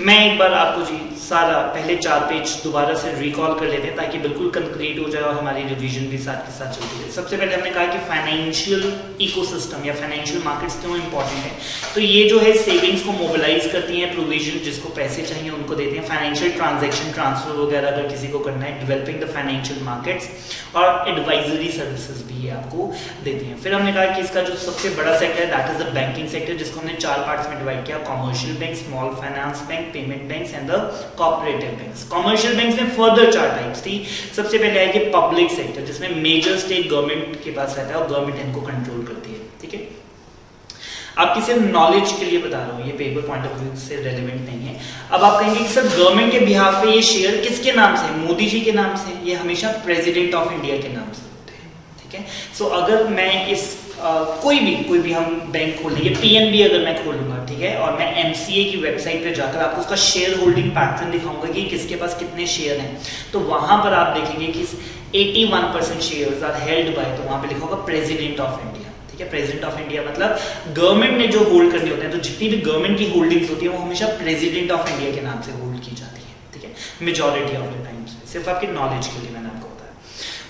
मैं एक बार आपको जी सारा पहले 4 पेज दोबारा से रिकॉल कर लेते हैं ताकि बिल्कुल कंक्रीट हो जाए और हमारी रिवीजन भी साथ के साथ चलती है। सबसे पहले हमने कहा कि फाइनेंशियल इकोसिस्टम या फाइनेंशियल मार्केट्स क्यों इंपॉर्टेंट है। तो ये जो है सेविंग्स को मोबिलाइज करती हैं, प्रोविजन जिसको पैसे चाहिए उनको देते हैं, फाइनेंशियल ट्रांजेक्शन ट्रांसफर वगैरह अगर किसी को करना है, डेवलपिंग द फाइनेंशियल मार्केट्स, और एडवाइजरी सर्विसेज भी ये आपको देते हैं। फिर हमने कहा कि इसका जो सबसे बड़ा सेक्टर है that is the banking sector, जिसको हमने 4 पार्ट्स में डिवाइड किया, commercial bank, small finance bank, payment banks and the cooperative banks. Commercial banks में फर्दर 4 टाइप्स थी। सबसे पहले है कि पब्लिक सेक्टर, जिसमें मेजर स्टेक गवर्नमेंट के पास रहता है और गवर्नमेंट इनको कंट्रोल करती है। ठीक है, आपकी सिर्फ नॉलेज के लिए बता रहा हूँ, ये पेपर पॉइंट ऑफ व्यू से रेलेवेंट नहीं है। अब आप कहेंगे कि सर गवर्नमेंट के बिहाफ पे ये शेयर किसके नाम से, मोदी जी के नाम से? ये हमेशा प्रेसिडेंट ऑफ इंडिया के नाम से होते हैं। ठीक है, सो अगर मैं इस कोई भी हम बैंक खोल लेंगे, पीएनबी अगर मैं खोलूंगा, ठीक है, और मैं एमसीए की वेबसाइट पे जाकर आपको उसका शेयर होल्डिंग पैटर्न दिखाऊंगा कि किसके पास कितने शेयर हैं, तो वहां पर आप देखेंगे कि 81% शेयर्स आर हेल्ड बाय, तो वहां पे लिखा होगा प्रेसिडेंट ऑफ इंडिया। ठीक है, प्रेसिडेंट ऑफ इंडिया मतलब गवर्नमेंट ने जो होल्ड करने होते हैं, तो जितनी भी गवर्नमेंट की होल्डिंग्स होती है वो हमेशा प्रेसिडेंट ऑफ इंडिया के नाम से होल्ड की जाती है। ठीक है, मेजॉरिटी ऑफ द टाइम्स, सिर्फ आपकी नॉलेज के लिए मैंने आपको बताया।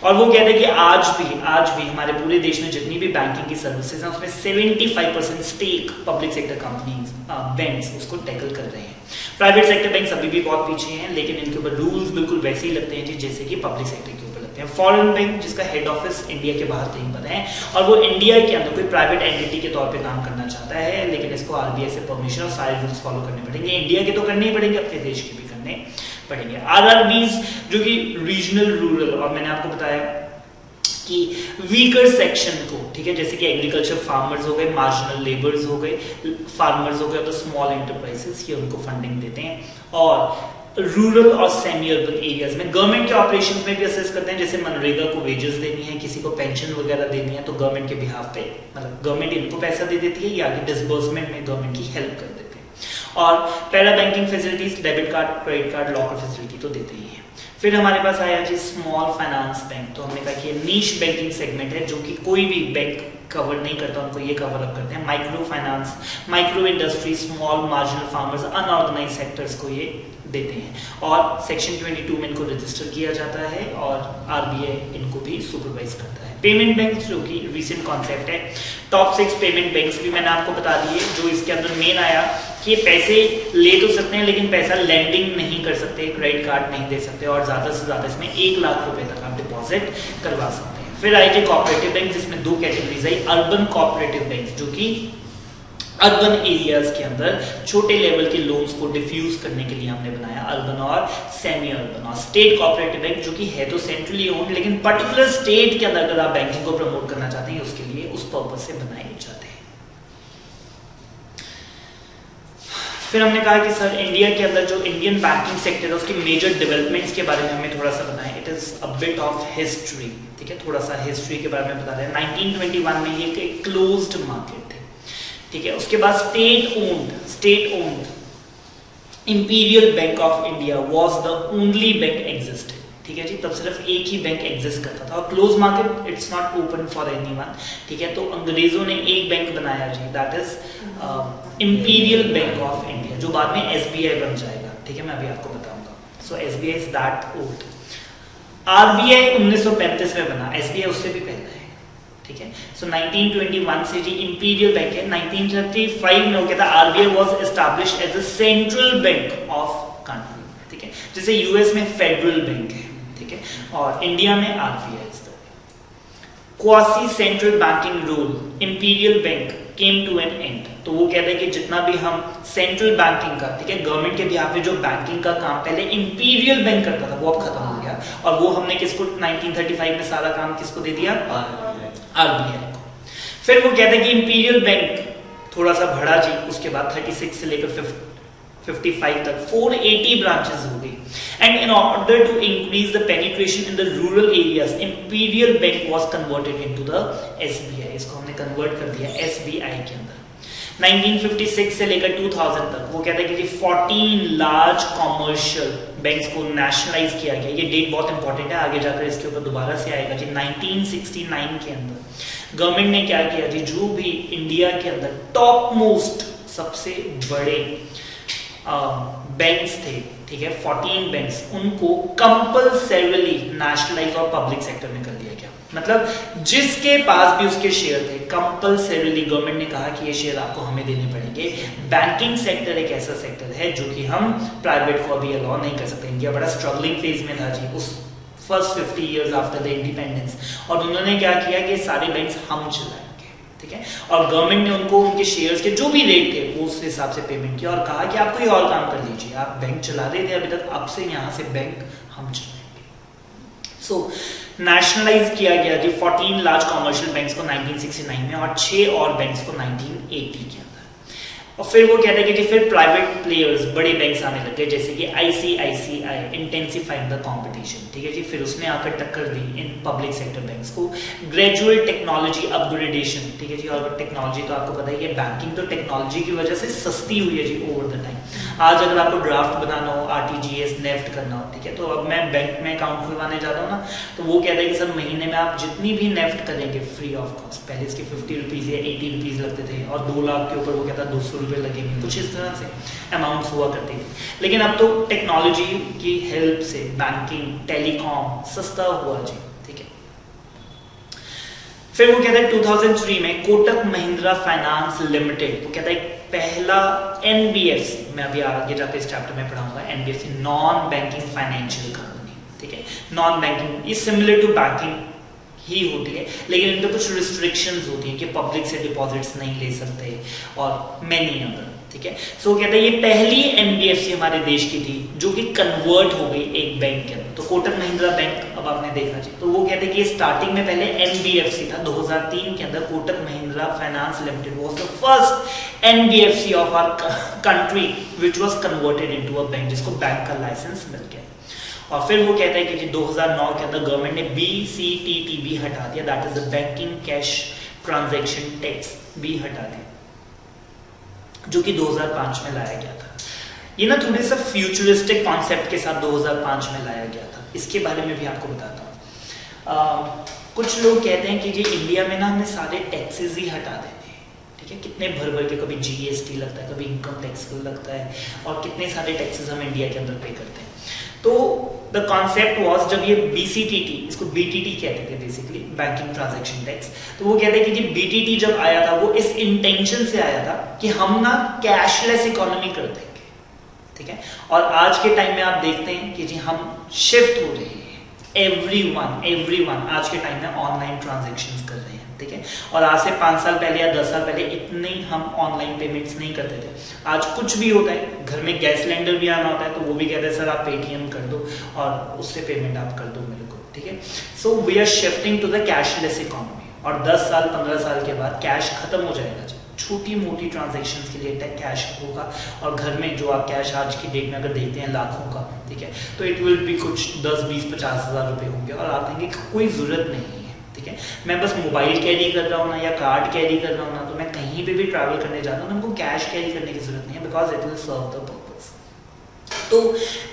और वो कहते हैं कि आज भी हमारे पूरे देश में जितनी भी बैंकिंग की सर्विसेज हैं उसमें 75% stake public sector companies banks उसको टैकल कर रहे हैं। प्राइवेट सेक्टर बैंक्स अभी भी बहुत पीछे हैं, लेकिन इनके ऊपर रूल्स बिल्कुल वैसे ही लगते हैं जी जैसे कि पब्लिक सेक्टर के ऊपर लगते हैं। फॉरेन बैंक जिसका हेड ऑफिस इंडिया के बाहर कहीं पर है और वो इंडिया के अंदर कोई प्राइवेट एंटिटी के तौर पे काम करना चाहता है, लेकिन इसको आरबीआई से परमिशन और सारे रूल्स फॉलो करने पड़ेंगे। इंडिया के तो करने ही पड़ेंगे, अपने देश के भी करने पड़ेंगे। आरआरबीज जो कि रीजनल रूरल, और मैंने आपको बताया कि वीकर सेक्शन को, ठीक है, जैसे कि एग्रीकल्चर फार्मर्स हो गए, मार्जिनल लेबर्स हो गए, फार्मर्स हो गए, तो स्मॉल एंटरप्राइजेस, ये उनको फंडिंग देते हैं। और रूरल और सेमी अर्बन एरियाज में गवर्नमेंट के ऑपरेशंस में भी असेस करते हैं, जैसे मनरेगा को वेजेस देनी है, किसी को पेंशन वगैरह देनी है, तो गवर्नमेंट के बिहाफ पे मतलब गवर्नमेंट इनको पैसा दे देती है या आगे डिसबर्समेंट में गवर्नमेंट की हेल्प कर देते हैं। और para banking facilities, debit card, credit card, locker facility तो देते ही है। फिर हमारे पास आया जी स्मॉल फाइनेंस बैंक, तो हमने कहा कि नीश बैंकिंग सेगमेंट है जो कि कोई भी बैंक कवर नहीं करता, उनको ये कवर अप करते हैं। Micro finance, micro industry, small marginal farmers, unorganise sectors को ये देते हैं। और सेक्शन 22 में इनको रजिस्टर किया जाता है और आरबीआई इनको भी सुपरवाइज करता है। पेमेंट बैंक जो कि रिसेंट कॉन्सेप्ट है, टॉप 6 पेमेंट बैंक्स भी मैंने आपको बता दिए। जो इसके अंदर मेन आया कि ये पैसे ले तो सकते हैं लेकिन पैसा लेंडिंग नहीं कर सकते, क्रेडिट कार्ड नहीं दे सकते, और ज्यादा से ज्यादा इसमें 1 लाख रुपए तक आप डिपॉजिट करवा सकते हैं। फिर आई थी कोऑपरेटिव बैंक, जिसमें 2 कैटेगरीज आई। अर्बन कोऑपरेटिव बैंक जो कि अर्बन एरियाज के अंदर छोटे लेवल के लोन्स को डिफ्यूज करने के लिए हमने बनाया, अर्बन और सेमी अर्बन। और स्टेट कोऑपरेटिव बैंक जो कि है तो सेंट्रली ओन्ड, लेकिन पर्टिकुलर स्टेट के अंदर अगर आप बैंकिंग को प्रमोट करना चाहते हैं उसके लिए उस पर्पज से बनाए जाते हैं। फिर हमने कहा कि सर इंडिया के अंदर जो इंडियन बैंकिंग सेक्टर है उसकी मेजर डेवलपमेंट्स के बारे में हमें थोड़ा सा बताएं। It is a bit of history, ठीक है, थोड़ा सा हिस्ट्री के बारे में बता रहे हैं। 1921 में ये एक क्लोज्ड मार्केट है, ठीक है। उसके बाद state owned imperial Bank of India was the only bank existed, ठीक है जी, तब सिर्फ एक ही बैंक एग्जिस्ट करता था। और close market it's not open for anyone, ठीक है। तो अंग्रेजों ने एक बैंक बनाया जी, that is Imperial Bank of India, जो बाद में एसबीआई बन जाएगा, ठीक है, मैं अभी आपको बताऊंगा। So SBI is that old. RBI 1935 में बना, एसबीआई उससे भी पहले है, ठीक है। सो 1921 से जी इंपीरियल बैंक है। 1935 में वो कहता है RBI was established as a central bank of country, ठीक है, जैसे यूएस में फेडरल बैंक है, ठीक है, और इंडिया में RBI. Quasi central banking rule imperial bank came to an end, तो वो कहते हैं कि जितना भी हम सेंट्रल बैंकिंग का, ठीक है, गवर्नमेंट के बिहाफ पे जो बैंकिंग का काम पहले इंपीरियल बैंक करता था वो अब खत्म हो गया, और वो हमने किसको 1935 में सारा काम किसको दे दिया, आरबीआई को। फिर वो कहते हैं कि इंपीरियल बैंक थोड़ा सा बढ़ा जी, उसके बाद 36 से लेकर 55 तक 480 ब्रांचेस हो गई। And in order to increase the penetration in the rural areas, imperial bank was converted into the SBI, इसको हमने कन्वर्ट कर दिया एसबीआई के अंदर। 1956 से लेकर 2000 तक वो कहते हैं कि 14 लार्ज कॉमर्शियल बैंक्स को नेशनलाइज किया गया। ये डेट बहुत इंपॉर्टेंट है, आगे जाकर इसके ऊपर दोबारा से आएगा जी। 1969 के अंदर गवर्नमेंट ने क्या किया जी, जो भी इंडिया के अंदर टॉप मोस्ट सबसे बड़े बैंक्स थे, ठीक है, 14 बैंक्स, उनको कंपल्सरीली नेशनलाइज और पब्लिक सेक्टर में कर दिया गया। मतलब जिसके पास भी उसके शेयर थे, कंपल्सरीली गवर्नमेंट ने कहा कि ये शेयर आपको हमें देने पड़ेंगे। बैंकिंग सेक्टर एक ऐसा सेक्टर है जो कि हम प्राइवेट को अभी अलाउ नहीं कर सकते। इंडिया बड़ा स्ट्रगलिंग फेज में था जी उस first 50 years after the independence, और उन्होंने क्या किया कि सारे बैंक्स हम चलाएंगे, ठीक है, और गवर्नमेंट ने उनको उनके शेयर्स के जो भी रेट थे वो उस हिसाब से पेमेंट किया और कहा कि आप कोई और काम कर लीजिए, आप बैंक चला रहे थे अभी तक, अब से यहाँ से बैंक हम चलाएंगे। सो नेशनलाइज किया गया जी 14 लार्ज कॉमर्शियल बैंक्स को 1969 में और 6 और बैंक्स को 1980 के अंदर। और फिर वो कहते हैं कि जी फिर प्राइवेट प्लेयर्स, बड़े बैंक्स आने लगे, जैसे कि ICICI इंटेंसिफाइड द कंपटीशन, ठीक है जी, फिर उसने आकर टक्कर दी इन पब्लिक सेक्टर बैंक्स को। ग्रेजुअल टेक्नोलॉजी अपग्रेडेशन, ठीक है जी, और टेक्नोलॉजी तो आपको पता ही है, बैंकिंग तो टेक्नोलॉजी की वजह से सस्ती हुई है जी ओवर द टाइम। आज अगर आपको ड्राफ्ट बनाना हो, RTGS नेफ्ट करना हो, ठीक है, तो अब मैं बैंक में अकाउंट खुलवाने जाता हूँ ना, तो वो कहता है कि सर महीने में आप जितनी भी नेफ्ट करेंगे फ्री ऑफ कॉस्ट, पहले इसके 50 रुपीज या 80 रुपीज लगते थे और 2 लाख के ऊपर वो कहता 200 रुपए लगेंगे, कुछ इस तरह से अमाउंट्स हुआ करते थे। लेकिन अब तो टेक्नोलॉजी की हेल्प से बैंकिंग, टेलीकॉम सस्ता हुआ जी, ठीक है। फिर वो कहता है 2003 में कोटक महिंद्रा फाइनेंस लिमिटेड, वो कहता है पहला NBFC, मैं अभी आगे जाकर इस चैप्टर में पढ़ाऊंगा, NBFC non banking financial company, ठीक है, नॉन बैंकिंग, ये सिमिलर टू बैंकिंग ही होती है, लेकिन इनमें कुछ रिस्ट्रिक्शंस होती हैं कि पब्लिक से डिपॉजिट्स नहीं ले सकते और मेनी अदर, ठीक है। सो कहते हैं ये पहली NBFC हमारे देश की थी जो कि कन्वर्ट हो गई एक बैंक के अंदर। तो कोटक महिंद्रा बैंक अब आपने देखा जी, तो वो कहते हैं कि स्टार्टिंग में पहले NBFC था, 2003 के अंदर Kotak Mahindra finance limited was the first NBFC of our country which was converted into a bank, जिसको बैंक का लाइसेंस मिल गया। और फिर वो कहता है कि जी 2009 के अंदर गवर्नमेंट ने BCTTB हटा दिया, that is the banking cash transaction tax भी हटा दिया, जो कि 2005 में लाया गया था। ये ना थोड़े सा फ्यूचरिस्टिक कॉन्सेप्ट के साथ 2005 में लाया गया था, इसके बारे में भी आपको बताता हूँ। कुछ लोग कहते हैं कि जी इंडिया में ना हमें सारे टैक्सेस ही हटा देते हैं, ठीक है, कितने भर भर के, कभी GST लगता है, कभी इनकम टैक्स लगता है, और कितने सारे टैक्सेस हम इंडिया के अंदर पे करते हैं। तो द कॉन्सेप्ट वाज, जब ये BCTT, इसको BTT कहते थे बेसिकली, बैंकिंग ट्रांजैक्शन टैक्स, तो वो कहते हैं कि जी BTT जब आया था वो इस इंटेंशन से आया था कि हम ना कैशलेस इकोनॉमी कर देंगे, ठीक है, और आज के टाइम में आप देखते हैं कि जी हम शिफ्ट हो रहे हैं, एवरीवन आज के टाइम में ऑनलाइन ट्रांजैक्शंस कर रहे हैं, ठीक है, और आज से 5 साल पहले या 10 साल पहले इतने हम ऑनलाइन पेमेंट्स नहीं करते थे। आज कुछ भी होता है, घर में गैस सिलेंडर भी आना होता है, तो वो भी कहते हैं सर आप पेटीएम कर दो और उससे पेमेंट आप कर दो मेरे को, ठीक है। So we are shifting to the cashless economy, और 10 साल 15 साल के बाद कैश खत्म हो जाएगा, छोटी मोटी ट्रांजैक्शंस के लिए कैश होगा, और घर में जो आप कैश आज की डेट में अगर देखते हैं लाखों का, ठीक है, तो इट विल बी कुछ 10, 20, 50 हज़ार रुपए होंगे, और आप कहेंगे कोई जरूरत नहीं है, ठीक है, मैं बस मोबाइल कैरी कर रहा हूँ ना या कार्ड कैरी कर रहा हूँ ना, तो मैं कहीं पे भी ट्रैवल करने जाता हूँ ना, हमको कैश कैरी करने की जरूरत नहीं है, because it will serve the purpose. तो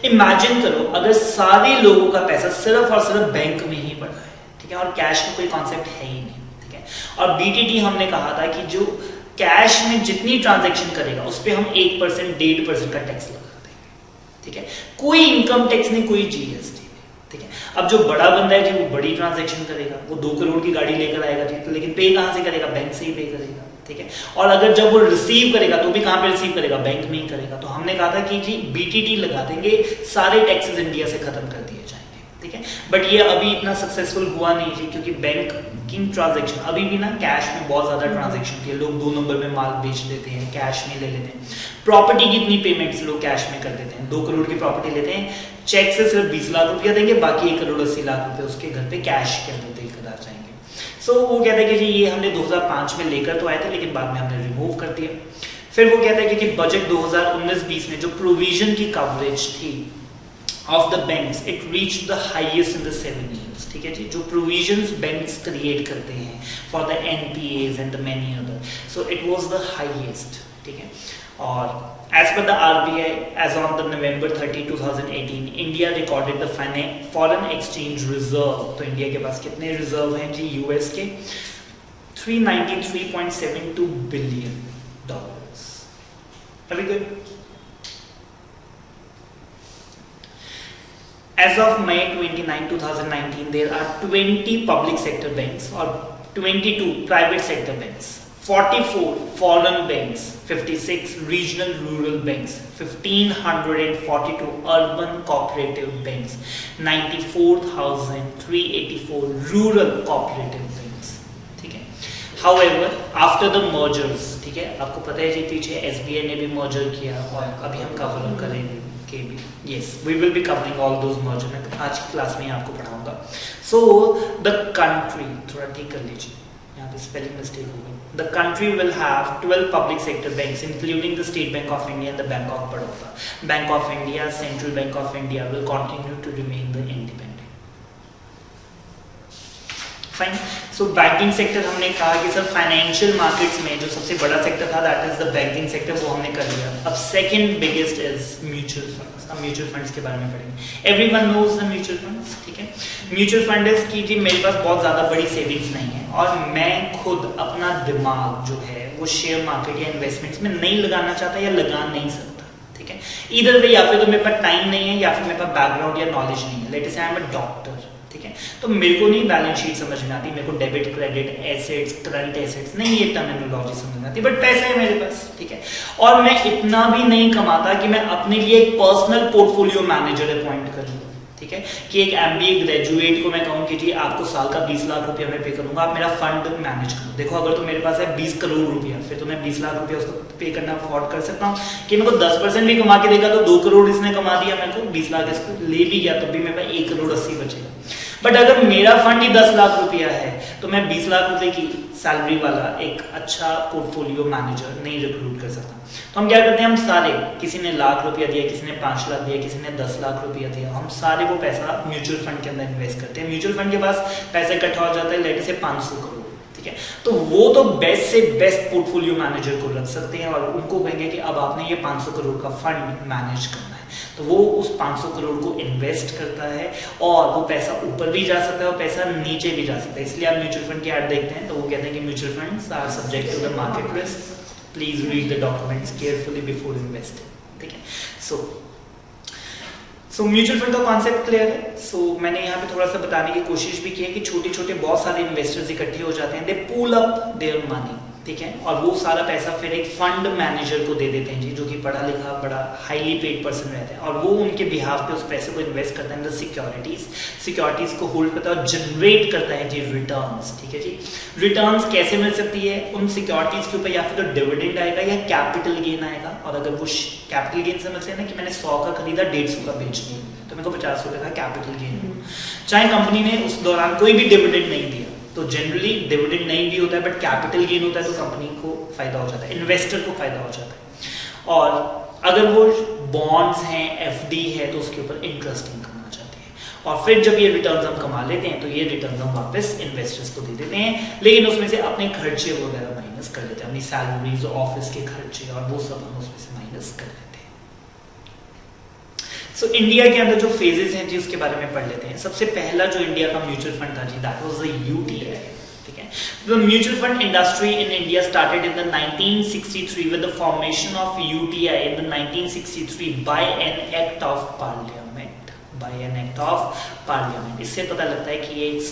इमेजिन करो अगर सारे लोगों का पैसा सिर्फ और सिर्फ बैंक में ही पड़ा है, ठीक है, और कैश का कोई कॉन्सेप्ट है ही नहीं, ठीक है, और BTT हमने कहा था कि जो कैश में जितनी ट्रांजैक्शन करेगा उस पर हम 1%, 1.5% का टैक्स लगा देंगे, ठीक है, कोई इनकम टैक्स नहीं, कोई GST नहीं, ठीक है। अब जो बड़ा बंदा है जी वो बड़ी ट्रांजैक्शन करेगा, वो 2 करोड़ की गाड़ी लेकर आएगा जी, तो लेकिन पे कहां से करेगा, बैंक से ही पे करेगा, ठीक है, और अगर जब वो रिसीव करेगा तो भी कहां पे रिसीव करेगा, बैंक में ही करेगा। तो हमने कहा था कि जी BTT लगा देंगे, सारे टैक्सेस इंडिया से खत्म कर दिए जाएंगे, ठीक है, बट ये अभी इतना सक्सेसफुल हुआ नहीं जी, क्योंकि बैंकिंग ट्रांजैक्शन अभी भी ना कैश में बहुत ज्यादा ट्रांजैक्शन होती है, लोग 2 नंबर में माल बेच देते हैं, कैश में ले लेते हैं। प्रॉपर्टी की इतनी पेमेंट्स लोग कैश में कर देते हैं, 2 करोड़ की प्रॉपर्टी लेते हैं, चेक से सिर्फ 20 लाख रुपया देंगे, बाकी 1 करोड़ 80 लाख रुपए उसके घर पे कैश के अंदर देकर आ जाएंगे। सो वो कहते हैं कि जी ये हमने 2005 में लेकर तो आए थे, लेकिन बाद में हमने रिमूव कर दिया। फिर वो कहते हैं कि बजट 2019-20 में जो प्रोविजन की कवरेज थी of the banks, it reached the highest in the 7 years, ठीक है जी, जो provisions banks create करते हैं for the NPAs and the many other, so it was the highest, ठीक है। और as per the RBI, as on the November 30, 2018, India recorded the foreign exchange reserve, तो India के पास कितने रिजर्व हैं जी US के, $393.72 billion, very good। As of May 29, 2019, there are 20 public sector banks or 22 private sector banks, 44 foreign banks, 56 regional rural banks, 1542 urban cooperative banks, 94,384 rural cooperative banks. ठीक है. However, after the mergers, ठीक है, आपको पता है जी पीछे SBI ने भी merger किया और अभी हम कवर करेंगे के भी. Yes, we will be covering all those merger. मैं आज की क्लास में आपको पढ़ाऊंगा. So the country, थोड़ा ठीक कर लीजिए, यहाँ पे spelling mistake हो गई. The country will have 12 public sector banks, including the State Bank of India and the Bank of Baroda. Bank of India, Central Bank of India will continue to remain the independent. Fine. So banking sector हमने कहा कि sir financial markets में जो सबसे बड़ा sector था that is the banking sector, वो हमने कर लिया. अब second biggest is mutual funds. हम म्यूचुअल फंड्स के बारे में पढ़ेंगे. Everyone knows the mutual funds. ठीक है. म्यूचुअल फंड इज कि जी मेरे पास बहुत ज्यादा बड़ी सेविंग्स नहीं है और मैं खुद अपना दिमाग जो है वो शेयर मार्केट या इन्वेस्टमेंट्स में नहीं लगाना चाहता या लगा नहीं सकता. ठीक है. इधर वे या फिर तो मेरे पास टाइम नहीं है या फिर मेरे पास बैकग्राउंड या नॉलेज नहीं है. लेट अस से आई एम अ डॉक्टर. ठीक है. तो मेरे को नहीं बैलेंस शीट समझ में आती, मेरे को debit credit assets current assets नहीं ये टर्मिनोलॉजी समझ में आती, बट पैसे है मेरे पास. ठीक है. और मैं इतना भी नहीं कमाता कि मैं अपने लिए एक पर्सनल पोर्टफोलियो मैनेजर अपॉइंट कर लूं. ठीक है. कि एक MBA ग्रेजुएट को मैं कहूं कि जी आपको साल का 20 लाख रुपया मैं पे करूंगा, आप मेरा फंड मैनेज करो. देखो अगर तो मेरे पास है 20 करोड़ रुपया, फिर तो मैं 20 लाख रुपया उसको पे करना अफोर्ड कर सकता हूँ. कि मेरे को 10% भी कमा के देगा तो 2 करोड़ इसने कमा दिया, मेरे को 20 लाख इसको ले भी गया तो भी मेरे पास 1 करोड़ 80 बचेगा. बट अगर मेरा फंड ही 10 लाख रुपया है तो मैं 20 लाख रुपए की सैलरी वाला एक अच्छा पोर्टफोलियो मैनेजर नहीं रिक्रूट कर सकता. तो हम क्या करते हैं, हम सारे, किसी ने लाख रुपया दिया, किसी ने 5 लाख दिया, किसी ने 10 लाख रुपया दिया, हम सारे वो पैसा म्यूचुअल फंड के अंदर इन्वेस्ट करते हैं. म्यूचुअल फंड के पास पैसा इकट्ठा हो जाता है लेट से 500 करोड़. ठीक है. तो वो तो बेस्ट से बेस्ट पोर्टफोलियो मैनेजर को रख सकते हैं और उनको कहेंगे कि अब आपने ये 500 करोड़ का फंड मैनेज करना है. तो वो उस 500 करोड़ को इन्वेस्ट करता है और वो पैसा ऊपर भी जा सकता है और पैसा नीचे भी जा सकता है. इसलिए आप म्यूचुअल फंड की ऐड देखते हैं तो वो कहते हैं कि mutual funds are subject to the market risk, please read the documents carefully before investing. ठीक है. सो म्यूचुअल फंड का कॉन्सेप्ट क्लियर है. सो मैंने यहाँ पे थोड़ा सा बताने की कोशिश भी की है कि छोटे छोटे बहुत सारे इन्वेस्टर्स इकट्ठे हो जाते हैं, दे पूल अप देयर मनी. ठीक है. और वो सारा पैसा फिर एक फंड मैनेजर को दे देते हैं जी, जो कि पढ़ा लिखा बड़ा हाईली पेड पर्सन रहते हैं और वो उनके बिहाफ पे उस पैसे को इन्वेस्ट करता है इन द सिक्योरिटीज को होल्ड करता है और जनरेट करता है जी रिटर्न्स. ठीक है जी. रिटर्न्स कैसे मिल सकती है उन सिक्योरिटीज के ऊपर, या फिर तो डिविडेंड आएगा या कैपिटल गेन आएगा. और अगर वो कैपिटल गेन समझते हैं ना कि मैंने 100 का खरीदा 150 का बेच दिया तो मेरे को 50 रुपए का कैपिटल गेन. चाहे कंपनी ने उस दौरान कोई भी डिविडेंड नहीं दिया तो जनरली डिविडेंड नहीं भी होता है बट कैपिटल गेन होता है तो कंपनी को फायदा हो जाता है, इन्वेस्टर को फायदा हो जाता है. और अगर वो बॉन्ड्स हैं, FD है तो उसके ऊपर इंटरेस्ट इनकम आ जाती है. और फिर जब ये रिटर्न्स हम कमा लेते हैं तो ये रिटर्न्स हम वापस इन्वेस्टर्स को दे देते हैं, लेकिन उसमें से अपने खर्चे वगैरह माइनस कर लेते हैं, अपनी सैलरीज, ऑफिस के खर्चे और वो सब हम उसमें से माइनस कर लेते हैं. सो इंडिया के अंदर जो फेजेस हैं जी उसके बारे में पढ़ लेते हैं. सबसे पहला जो इंडिया का म्यूचुअल फंड था जी दैट वाज द UTI. ठीक है. The mutual fund industry in India started in the 1963 with the formation of UTI in the 1963 by an act of parliament. इससे पता लगता है कि ये एक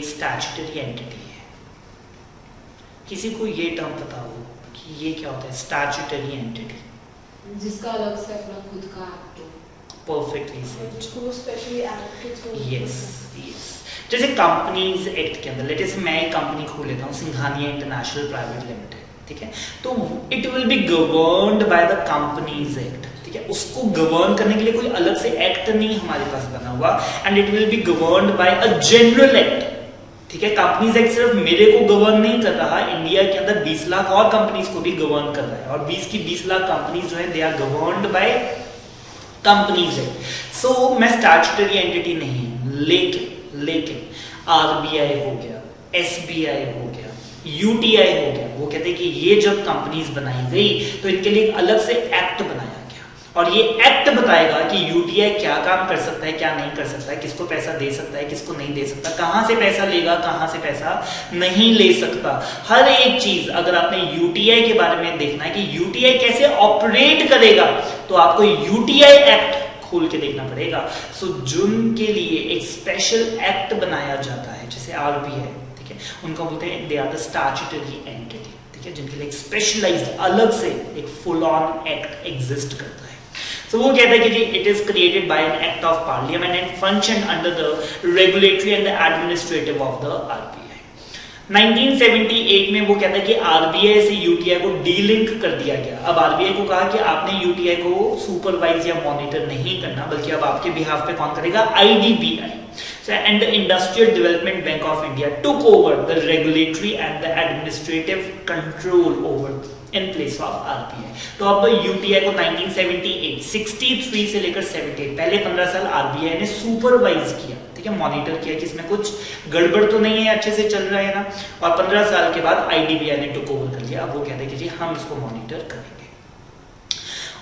स्टैट्यूटरी एंटिटी है. किसी को ये टर्म पता हो ये क्या होता है स्टैट्यूटरी एंटिटी? जिसका अलग से अपना खुद का एक्ट हो. Perfectly said. जिसको स्पेशली एक्ट हो. यस. जैसे कंपनीज एक्ट के अंदर लेट अस से मैं एक कंपनी खोल लेता हूँ सिंघानिया इंटरनेशनल प्राइवेट लिमिटेड. ठीक है. तो it will be governed by the companies act. ठीक है. उसको गवर्न करने के लिए कोई अलग से एक्ट नहीं हमारे पास बना हुआ and it will be governed bye a general act. ठीक है. कंपनीज एक्ट सिर्फ मेरे को गवर्न नहीं कर रहा, इंडिया के अंदर 20 लाख और कंपनीज को भी गवर्न कर रहा है और 20 लाख कंपनीज जो है they are governed by companies act. So मैं स्टैट्यूटरी एंटिटी नहीं है, लेकिन RBI हो गया, SBI हो गया, UTI हो गया, वो कहते हैं कि ये जब कंपनीज बनाई गई तो इनके लिए अलग से एक्ट बनाया और ये एक्ट बताएगा कि UTI क्या काम कर सकता है, क्या नहीं कर सकता है, किसको पैसा दे सकता है, किसको नहीं दे सकता, कहां से पैसा लेगा, कहां से पैसा नहीं ले सकता. हर एक चीज अगर आपने UTI के बारे में देखना है कि UTI कैसे ऑपरेट करेगा तो आपको यूटीआई एक्ट खोल के देखना पड़ेगा। सो जिनके लिए एक स्पेशल एक्ट बनाया जाता है जैसे आरबीआई, ठीक है, उनको बोलते हैं they are the statutory entity, ठीक है, जिनके लिए एक स्पेशलाइज्ड अलग से एक फुल ऑन एक्ट एग्जिस्ट करता है। So वो कहता है कि जी it is created by an act of parliament and function under the regulatory and the administrative of the RBI. 1978 में वो कहता है कि आरबीआई से यूटीआई को डीलिंक कर दिया गया। अब आरबीआई को कहा कि आपने यूटीआई को सुपरवाइज या मॉनिटर नहीं करना, बल्कि अब आपके बिहाफ पे कौन करेगा, IDBI and the Industrial Development Bank of India took over the regulatory and the administrative control over in place of RBI। तो अब यूटीआई को 1978 63 से लेकर 78 पहले 15 साल आरबीआई ने सुपरवाइज किया, ठीक है, मॉनिटर किया कि इसमें कुछ गड़बड़ तो नहीं है, अच्छे से चल रहा है ना, और 15 साल के बाद आईडीबीआई ने टुक ओवर कर लिया। अब वो कहते हैं कि जी हम इसको मॉनिटर करेंगे।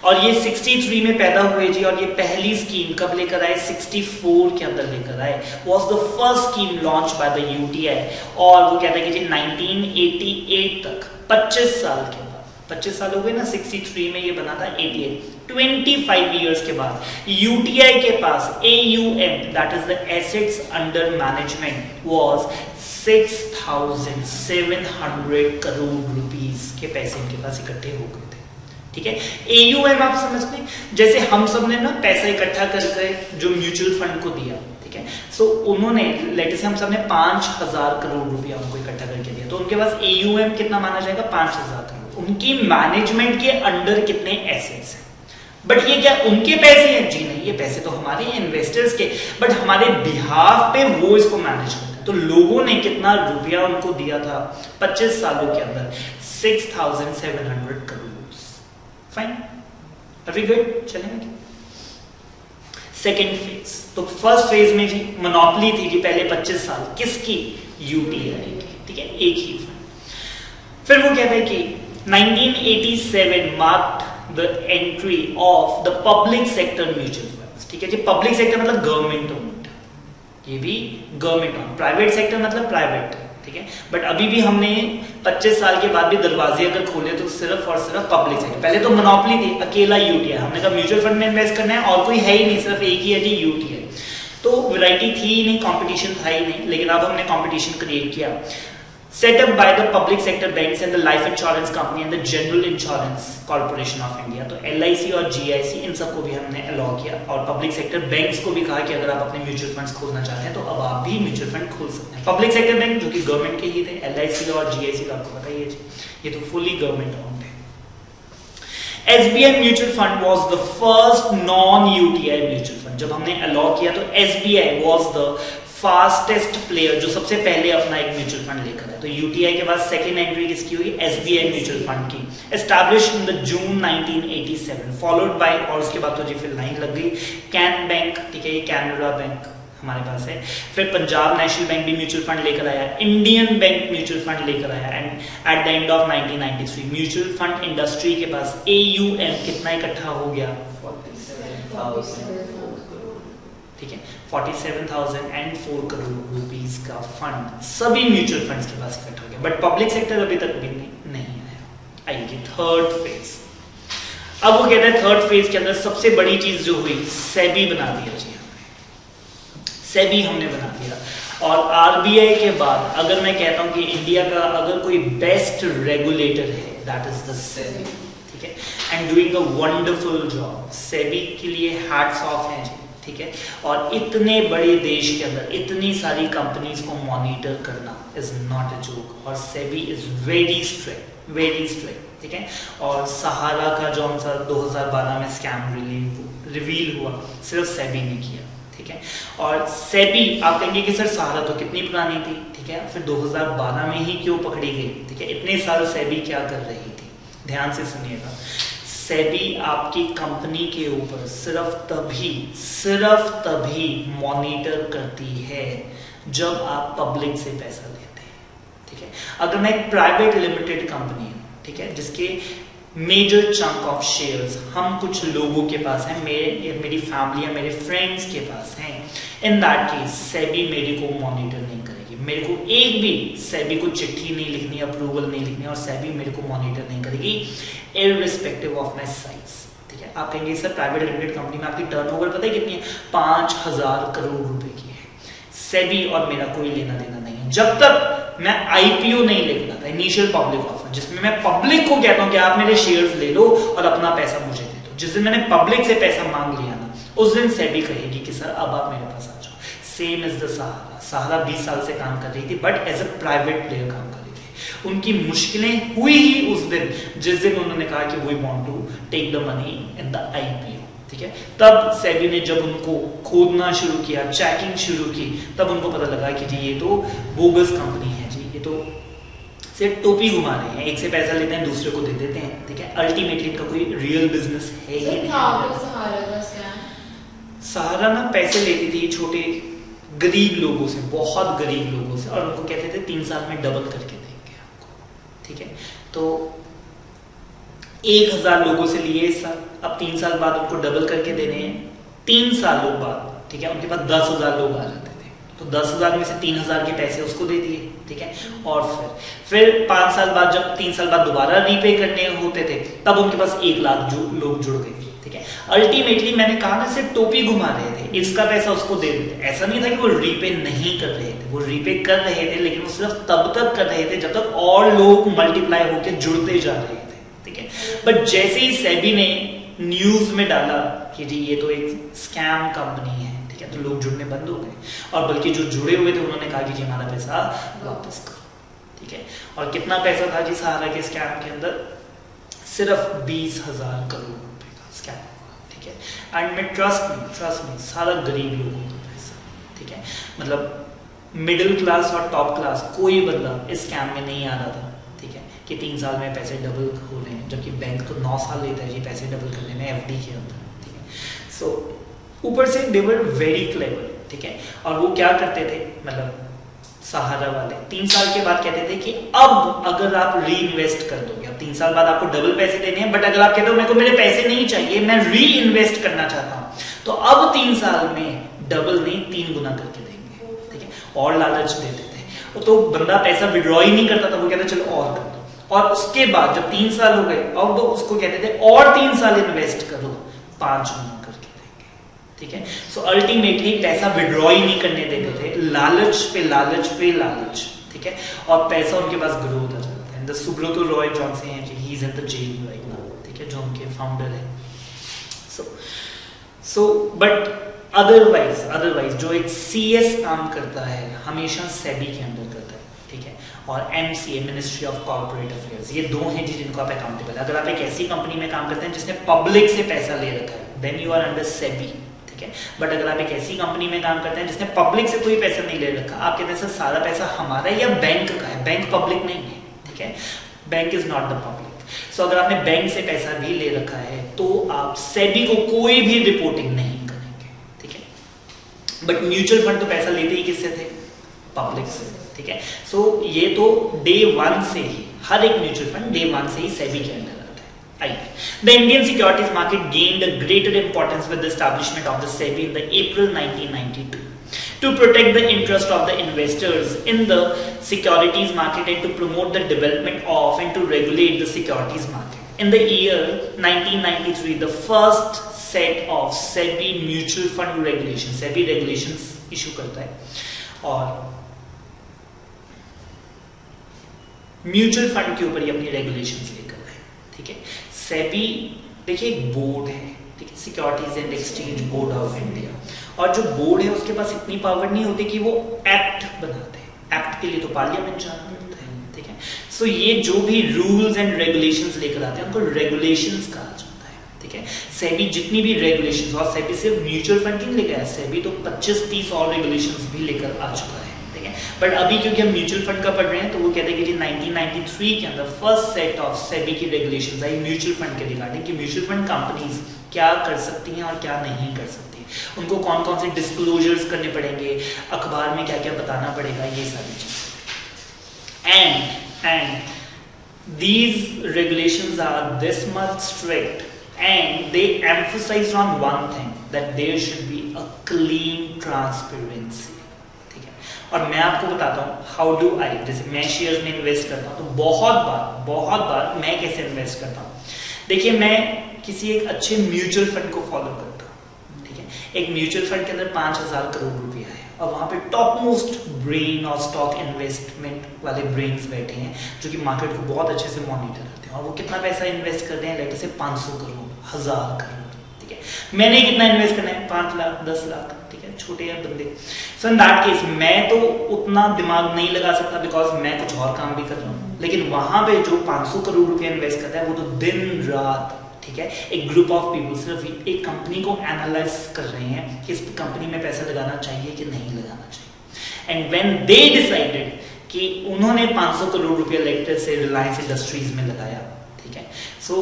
और ये 63 में पैदा हुए जी, और ये पहली स्कीम कब लेकर आए, 64 के अंदर लेकर आए। Was the first scheme launch by the UTI. और वो कहता है कि जी 1988 तक 25 साल के बाद, 25 साल हो गए ना, 63 में ये बना था, 88 25 इयर्स के बाद यूटीआई के पास AUM that is the assets under management was 6,700 crore rupees के पैसे इनके पास इकट्ठे हो गए थे, ठीक है। AUM आप समझते हैं, जैसे हम सब ने ना पैसा इकट्ठा करके जो म्यूचुअल फंड को दिया, ठीक है, सो उन्होंने लेट से हम सब ने 5,000 करोड़ रुपया उनको इकट्ठा करके दिया, तो उनके पास AUM कितना माना जाएगा, 5,000 करोड़। उनकी मैनेजमेंट के अंडर कितने एसेट्स हैं, बट ये क्या उनके पैसे हैं, जी नहीं, ये पैसे तो हमारे इन्वेस्टर्स के, बट हमारे बिहाफ पे वो इसको मैनेज करते हैं। तो लोगों ने कितना रुपया उनको दिया था 25 सालों के अंदर, 6,700 crore. Fine, are we good, चलेंगे सेकेंड फेज। तो फर्स्ट फेज में जी मोनोपोली थी जी पहले 25 साल किसकी, यूटीआई की, ठीक है, एक ही फंड। फिर वो कहते हैं कि 1987 marked the entry of the public sector mutual funds, ठीक है जी। पब्लिक सेक्टर मतलब गवर्नमेंट ओन्ड, ये भी गवर्नमेंट ओन्ड, प्राइवेट सेक्टर मतलब प्राइवेट, ठीक है, बट अभी भी हमने 25 साल के बाद भी दरवाजे अगर खोले तो सिर्फ और सिर्फ पब्लिक सेक्टर। पहले तो मोनोपोली थी, अकेला यूटीआई, हमने कहा म्यूचुअल फंड में इन्वेस्ट करना है और कोई है ही नहीं, सिर्फ एक ही है जी यूटीआई। तो वैरायटी थी ही नहीं, कंपटीशन था ही नहीं, लेकिन अब हमने कंपटीशन क्रिएट किया। Set up by the public sector banks and the life insurance company and the general insurance corporation of India। तो LIC और GIC इन सबको भी हमने अलाउ किया, और पब्लिक सेक्टर बैंक्स को भी कहा कि अगर आप अपने म्यूचुअल फंड्स खोलना चाहते हैं तो अब आप भी म्यूचुअल फंड खोल सकते हैं। पब्लिक सेक्टर बैंक जो कि गवर्नमेंट के ही थे, LIC और GIC का आपको पता ही है, ये तो फुली गवर्नमेंट ओन्ड है। SBI mutual fund was the first non UTI mutual fund. जब हमने अलाउ किया तो SBI was the fastest player जो सबसे पहले अपना एक म्यूचुअल फंड लेकर है। तो यूटीआई के बाद सेकंड एंट्री किसकी हुई, एसबीआई म्यूचुअल फंड की, established in the June 1987, followed by, और उसके बाद तो जी फिर लाइन लग गई, कैन बैंक, ठीक है, ये कैनरा बैंक हमारे पास है, फिर पंजाब नेशनल बैंक भी म्यूचुअल फंड लेकर आया, इंडियन बैंक म्यूचुअल फंड लेकर आया, and at the end of 1993 mutual fund industry के पास AUM कितना इकट्ठा हो गया, 47,000 करोड़, ठीक है, 47,004 करोड़ रुपीस का फंड सभी म्यूचुअल फंड्स के पास इकट्ठा हो गया, बट पब्लिक सेक्टर अभी तक भी नहीं आया। आइए थर्ड फेज। अब वो कहता है थर्ड फेज के अंदर सबसे बड़ी चीज जो हुई, सेबी बना दिया जी, सेबी हमने बना दिया। और आरबीआई के बाद अगर मैं कहता हूं कि इंडिया का अगर कोई बेस्ट रेगुलेटर है, दैट इज द सेबी, ठीक है, and doing a wonderful job. SEBI के लिए हैट्स ऑफ हैं जी, ठीक है, और इतने बड़े देश के अंदर इतनी सारी कंपनीज को मॉनिटर करना इज नॉट अ जोक, और सेबी इज वेरी स्ट्रिक्ट, ठीक है। और सहारा का जो हम 2012 में स्कैम रिवील हुआ, सिर्फ सेबी ने किया, ठीक है। और सेबी आप कहेंगे कि सर सहारा तो कितनी पुरानी थी, ठीक है, फिर 2012 में ही क्यों पकड़ी गई, ठीक है, इतने साल सेबी क्या कर रही थी, ध्यान से सुनिएगा। सेबी आपकी कंपनी के ऊपर सिर्फ तभी मॉनिटर करती है जब आप पब्लिक से पैसा लेते हैं, ठीक है। अगर मैं एक प्राइवेट लिमिटेड कंपनी हूं, ठीक है, जिसके मेजर चंक ऑफ शेयर्स हम कुछ लोगों के पास हैं, मेरी फैमिली या मेरे फ्रेंड्स के पास हैं, इन दैट केस सेबी मेरे को मॉनिटर नहीं करेगी, मेरे को एक भी सेबी को चिट्ठी नहीं लिखनी, अप्रूवल नहीं लिखनी, और सेबी मेरे को मॉनिटर नहीं करेगी इररिस्पेक्टिव ऑफ माय साइज, ठीक है, आप कहेंगे सर प्राइवेट लिमिटेड कंपनी में आपकी टर्नओवर पता है कितनी है, 5,000 करोड़ रुपए की है। सेबी और मेरा कोई लेना देना नहीं है जब तक मैं आईपीओ नहीं लेकर आता, इनिशियल पब्लिक ऑफर, जिसमें मैं पब्लिक को कहता हूं कि आप मेरे शेयर्स ले लो और अपना पैसा मुझे दे दो। जिस दिन मैंने पब्लिक से पैसा मांग लिया ना, उस दिन सेबी कहेगी कि सर अब आप मेरे पास आ जाओ। Same is the Sahara. Sahara 20 साल से काम कर रही थी but as a private player काम कर रही थी। उनकी मुश्किलें हुई ही उस दिन जिस दिन उन्होंने कहा कि we want to take the money in the IPO, ठीक है। तब सेबी ने जब उनको खोदना शुरू किया, चेकिंग शुरू की, तब उनको पता लगा कि जी ये तो बोगस कंपनी है जी, ये तो सिर्फ टोपी घुमा रहे हैं, एक से पैसा लेते हैं दूसरे को दे देते हैं, ठीक है। अल्टीमेटली इनका कोई रियल बिजनेस है ही नहीं। सहारा ना पैसे लेती थी छोटे गरीब लोगों से, बहुत गरीब लोगों से, और उनको कहते थे 3 साल में डबल करके देंगे आपको, ठीक है। तो 1,000 लोगों से लिए इस साल, अब 3 साल बाद उनको डबल करके देने हैं। 3 सालों बाद, ठीक है, उनके पास 10,000 लोग आ जाते थे, तो 10,000 में से 3,000 के पैसे उसको दे दिए, ठीक है। और फिर 5 साल बाद, जब 3 साल बाद दोबारा रीपे करने होते थे, तब उनके पास 1 लाख लोग जुड़ गए, ठीक है। अल्टीमेटली मैंने कहा ना, सिर्फ टोपी घुमा रहे थे, इसका पैसा उसको दे देते। ऐसा नहीं था कि वो रीपे नहीं कर रहे थे, वो रीपे कर रहे थे, लेकिन वो सिर्फ तब तक कर रहे थे जब तक और लोग मल्टीप्लाई होकर जुड़ते जा रहे थे, ठीक है। बट जैसे ही सेबी ने न्यूज में डाला कि जी ये तो एक स्कैम कंपनी है, ठीक है, तो लोग जुड़ने बंद हो गए, और बल्कि जो जुड़े हुए थे उन्होंने कहा कि जी हमारा पैसा वापस करो, ठीक है। और कितना पैसा था जी सहारा के स्कैम के अंदर, सिर्फ 20,000 करोड़ रुपए का स्कैम, ठीक है। एंड मैं ट्रस्ट में सारा गरीब लोगों का पैसा, ठीक है, मतलब मिडिल क्लास और टॉप क्लास कोई बंदा इस स्कैम में नहीं आ रहा था, ठीक है, कि 3 साल में पैसे डबल हो रहे हैं, जबकि बैंक तो 9 साल लेता है जी पैसे डबल करने में एफडी के अंदर, ठीक है। सो ऊपर से दे वर वेरी क्लेवर, ठीक है। और वो क्या करते थे, मतलब सहारा वाले 3 साल के बाद कहते थे कि अब अगर आप री इन्वेस्ट कर दोगे, अब 3 साल बाद आपको डबल पैसे देने हैं, बट अगर आप कहते हो मेरे को मेरे पैसे नहीं चाहिए, मैं री इन्वेस्ट करना चाहता हूं, तो अब 3 साल में डबल नहीं 3 गुना करके देंगे, ठीक है। और लालच देते थे, तो बंदा पैसा विड्रॉ ही नहीं करता था, वो कहते चलो और कर दो, और उसके बाद जब 3 साल हो गए, अब तो उसको कहते थे और 3 साल इन्वेस्ट करो, 5 गुना करके देंगे, ठीक है। सो अल्टीमेटली पैसा विड्रॉ ही नहीं करने देते थे, लालच पे लालच पे लालच, ठीक है। और पैसा उनके पास ग्रो होता जाता है। सुब्रतो रॉय जॉनसन है जी, he is in the jail right now, ठीक है, जो उनके फाउंडर है। सो बट अदरवाइज जो एक सीएस काम करता है हमेशा सेबी के अंदर करता है, ठीक है। और MCA, ministry of corporate affairs, ये 2 हैं जी जिनको आप अकाउंटेबल। अगर आप एक ऐसी कंपनी में काम करते हैं जिसने पब्लिक से पैसा ले रखा है, then you are under SEBI, ठीक है। बट अगर आप एक ऐसी कंपनी में काम करते हैं जिसने पब्लिक से कोई पैसा नहीं ले रखा, आप कहते हैं सर सारा पैसा हमारा है या बैंक का है, बैंक पब्लिक नहीं है, ठीक है, bank is not the public. So अगर आपने बैंक से पैसा भी ले रखा है तो आप सेबी को कोई भी रिपोर्टिंग नहीं करेंगे, ठीक है। बट म्यूचुअल फंड तो पैसा लेते ही किससे थे, पब्लिक से, ठीक है। सो ये तो डे 1 से ही, हर एक म्यूचुअल फंड डे 1 से ही सेबी के अंदर आता है। The Indian securities market gained a greater importance with the establishment of the SEBI in the April 1992 to protect the interest of the investors in the securities market and to promote the development of and to regulate the securities market. In the year 1993, the first set of SEBI mutual fund regulations, SEBI regulations issue करता है और mutual fund के ऊपर ही अपनी regulations लेकर आए, ठीक है। सेबी देखिए एक बोर्ड है, ठीक है, securities and exchange board of India, और जो बोर्ड है उसके पास इतनी पावर नहीं होती कि वो एक्ट बनाते हैं, एक्ट के लिए तो पार्लियामेंट जाना पड़ता है, ठीक है। सो ये जो भी रूल्स एंड रेगुलेशंस लेकर आते हैं उनको रेगुलेशंस कहा जाता है, ठीक है। सेबी जितनी भी रेगुलेशंस, और सेबी सिर्फ म्यूचुअल फंड की नहीं लेकर आया, सेबी तो 25-30 और रेगुलेशंस भी लेकर आ चुका है, ठीक है। बट अभी क्योंकि हम म्यूचुअल फंड का पढ़ रहे हैं तो वो कहते हैं कि 1993 के अंदर फर्स्ट सेट ऑफ सेबी की रेगुलेशंस आई म्यूचुअल फंड के रिगार्डिंग, कि म्यूचुअल फंड कंपनीज क्या कर सकती हैं और क्या नहीं कर सकती, उनको कौन कौन से डिस्क्लोजर्स करने पड़ेंगे, अखबार में क्या क्या बताना पड़ेगा, ये सारी चीजें। And these regulations are this much strict and they emphasized on one thing, that there should be a clean transparency, ठीक है। और मैं आपको बताता हूँ हाउ डू आई, जैसे मैं शेयर्स में इन्वेस्ट करता हूँ तो बहुत बार मैं कैसे इन्वेस्ट करता हूँ। देखिए मैं किसी एक अच्छे म्यूचुअल फंड को फॉलो करता हूँ, ठीक है। एक म्यूचुअल फंड के अंदर 5,000 करोड़ रुपया है और वहां पे टॉप मोस्ट ब्रेन और स्टॉक इन्वेस्टमेंट वाले ब्रेन्स बैठे हैं जो कि मार्केट को बहुत अच्छे से मॉनिटर करते हैं और वो कितना पैसा इन्वेस्ट कर रहे हैं, लेट से 500 करोड़, 1000 करोड़, ठीक है। मैंने कितना इन्वेस्ट करना है, 5 लाख, 10 लाख, ठीक है, छोटे हैं बंदे। सो इन दैट केस मैं तो उतना दिमाग नहीं लगा सकता बिकॉज मैं कुछ और काम भी कर रहा हूँ, लेकिन वहां पे जो 500 करोड़ रुपया इन्वेस्ट करता है वो तो दिन रात, ठीक है, एक ग्रुप ऑफ पीपल सिर्फ एक कंपनी को एनालाइज कर रहे हैं कि इस कंपनी में पैसा लगाना चाहिए कि नहीं लगाना चाहिए। एंड व्हेन दे डिसाइडेड कि उन्होंने 500 करोड़ रुपया लेटर से रिलायंस इंडस्ट्रीज में लगाया, ठीक है। सो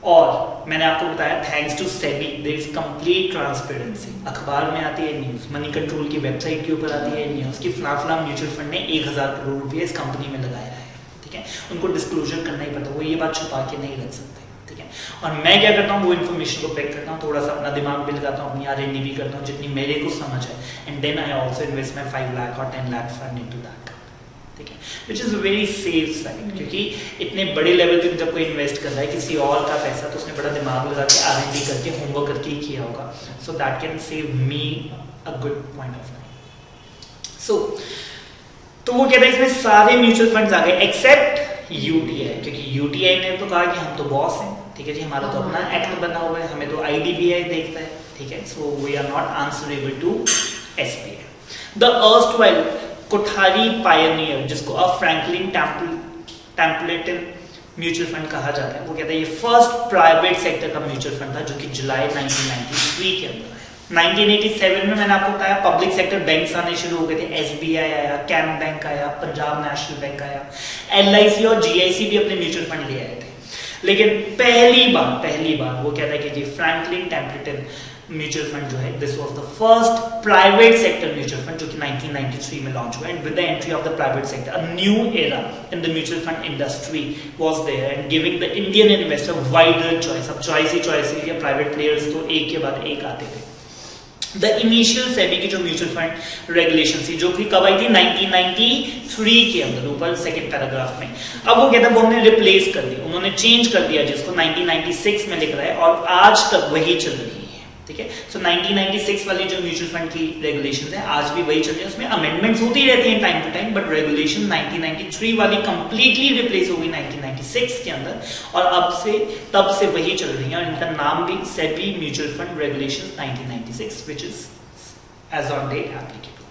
और मैंने आपको बताया thanks to SEBI there is complete transparency, अखबार में आती है न्यूज, मनी कंट्रोल की वेबसाइट के ऊपर आती है न्यूज कि फला म्यूचुअल फंड ने 1000 करोड़ रुपया इस कंपनी में लगाया है, ठीक है। उनको डिस्क्लोजर करना ही पड़ता है, वो ये बात छुपा के नहीं रख सकते, ठीक है। और मैं क्या करता हूँ, वो इन्फॉर्मेशन को पैक करता हूँ, थोड़ा सा अपना दिमाग भी लगाता हूँ, अपनी R&D भी करता हूँ जितनी मेरे को समझ है, and then I also invest my 5 lakh और 10 लाख फंड इनटू दैट, ठीक है, which is very safe side. क्योंकि इतने बड़े लेवल पे जब कोई इन्वेस्ट कर रहा है किसी और का पैसा, तो उसने बड़ा दिमाग लगा के R&D करके होमवर्क करके ही किया होगा, so that can save me a good point of time. So तो वो कहता है इसमें सारे म्यूचुअल फंड्स आ गए एक्सेप्ट UTI, क्योंकि UTI ने तो कहा कि हम तो बॉस हैं, ठीक है जी, हमारा तो अपना एक्ट बना हुआ है, हमें तो IDBI देखता है, ठीक है। So we are not answerable to SBI। The erstwhile Kothari pioneer, जिसको अब फ्रैंकलिन टेम्पलेटन म्यूचुअल फंड कहा जाता है, वो कहता है ये फर्स्ट प्राइवेट सेक्टर का म्यूचुअल फंड था जो कि जुलाई 1993 के अंदर है। 1987 में मैंने आपको बताया पब्लिक सेक्टर बैंक्स आने शुरू हो गए थे, SBI आया, कैम बैंक आया, पंजाब नेशनल बैंक आया, LIC और GIC भी अपने म्यूचुअल फंड ले आए थे। लेकिन पहली बार वो कहता है कि जी फ्रैंकलिन टेम्पलेटन म्यूचुअल फंड जो है, this was the first private sector mutual fund जो कि 1993 में लॉन्च हुआ, and with the entry of the private sector a new era in the mutual fund industry was there and giving the Indian investor wider choice. अब choice ही या private players तो एक के बाद एक आते थे। द इनिशियल सेबी की जो म्यूचुअल फंड रेगुलेशन थी जो कि कब आई थी 1993 के अंदर, ऊपर सेकंड पैराग्राफ में। अब वो कहता है वो हमने रिप्लेस कर दिया, उन्होंने चेंज कर दिया जिसको 1996 में लिख रहा है और आज तक वही चल रही है, ठीक है। सो 1996 वाली जो म्यूचुअल फंड की रेगुलेशंस है आज भी वही चल रही है, उसमें अमेंडमेंट्स होती रहती हैं time to time, but regulation 1993 वाली कंप्लीटली रिप्लेस हो गई 1996 के अंदर और तब से वही चल रही है और इनका नाम भी SEBI mutual fund regulations 1996 which is as on date applicable.